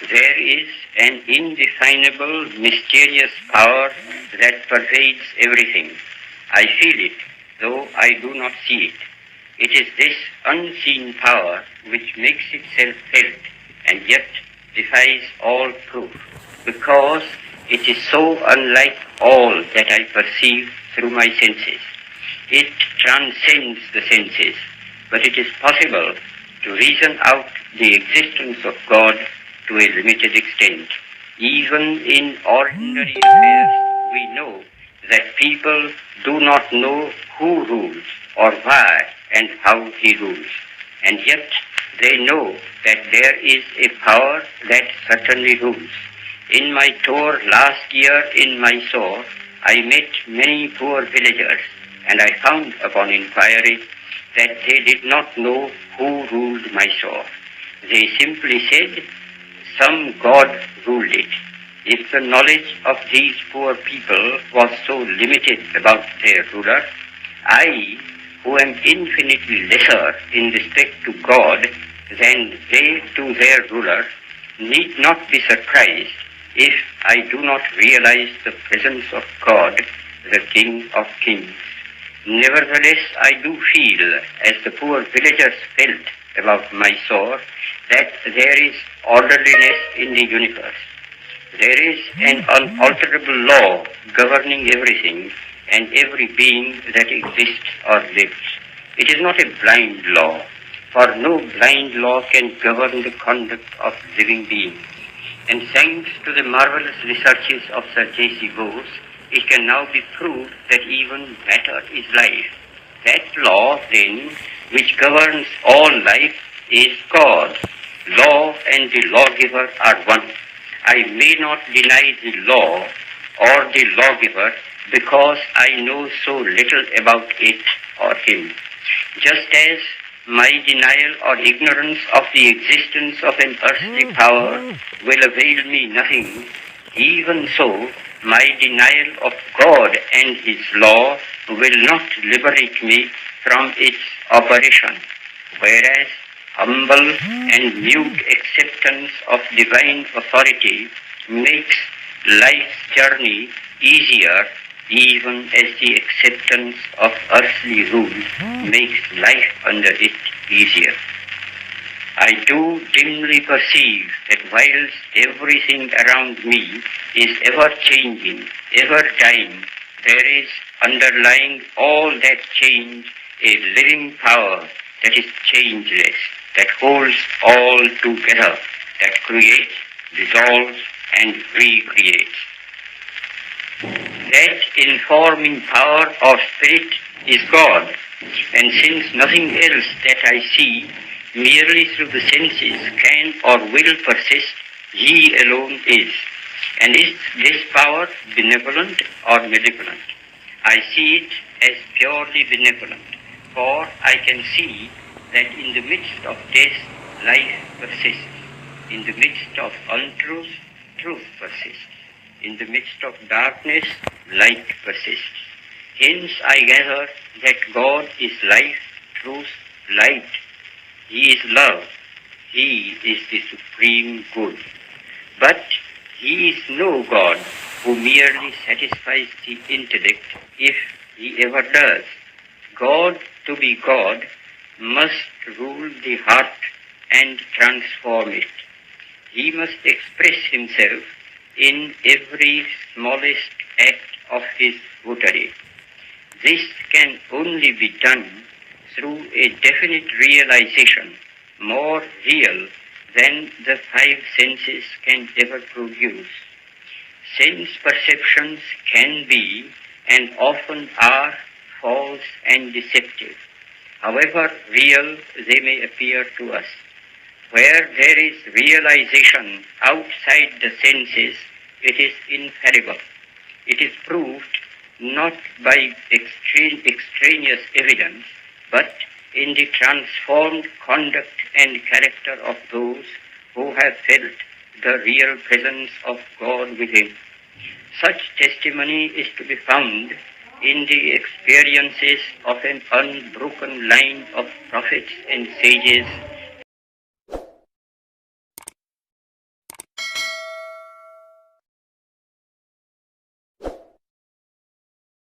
There is an indefinable, mysterious power that pervades everything. I feel it, though I do not see it. It is this unseen power which makes itself felt and yet defies all proof, because it is so unlike all that I perceive through my senses. It transcends the senses, but it is possible to reason out the existence of God to a limited extent. Even in ordinary affairs, we know that people do not know who rules or why and how he rules. And yet they know that there is a power that certainly rules. In my tour last year in Mysore, I met many poor villagers, and I found upon inquiry that they did not know who ruled Mysore. They simply said, some god ruled it. If the knowledge of these poor people was so limited about their ruler, I, who am infinitely lesser in respect to God than they to their ruler, need not be surprised if I do not realize the presence of God, the King of Kings. Nevertheless, I do feel, as the poor villagers felt about Mysore, that there is orderliness in the universe. There is an unalterable law governing everything and every being that exists or lives. It is not a blind law, for no blind law can govern the conduct of living beings. And thanks to the marvelous researches of Sir J.C. Bose, it can now be proved that even matter is life. That law, then, which governs all life is God. Law and the lawgiver are one. I may not deny the law or the lawgiver because I know so little about it or him. Just as my denial or ignorance of the existence of an earthly power will avail me nothing, even so, my denial of God and His law will not liberate me from its operation, whereas humble and mute acceptance of divine authority makes life's journey easier, even as the acceptance of earthly rule makes life under it easier. I do dimly perceive that whilst everything around me is ever changing, ever dying, there is underlying all that change a living power that is changeless, that holds all together, that creates, dissolves, and recreates. That informing power or spirit is God, and since nothing else that I see merely through the senses can or will persist, He alone is. And is this power benevolent or malevolent? I see it as purely benevolent, for I can see that in the midst of death, life persists. In the midst of untruth, truth persists. In the midst of darkness, light persists. Hence I gather that God is life, truth, light. He is love. He is the supreme good. But He is no God who merely satisfies the intellect, if He ever does. God, to be God, must rule the heart and transform it. He must express Himself in every smallest act of His votary. This can only be done through a definite realization, more real than the five senses can ever produce. Sense perceptions can be, and often are, false and deceptive, however real they may appear to us. Where there is realization outside the senses, it is infallible. It is proved not by extraneous evidence, but in the transformed conduct and character of those who have felt the real presence of God within. Such testimony is to be found in the experiences of an unbroken line of prophets and sages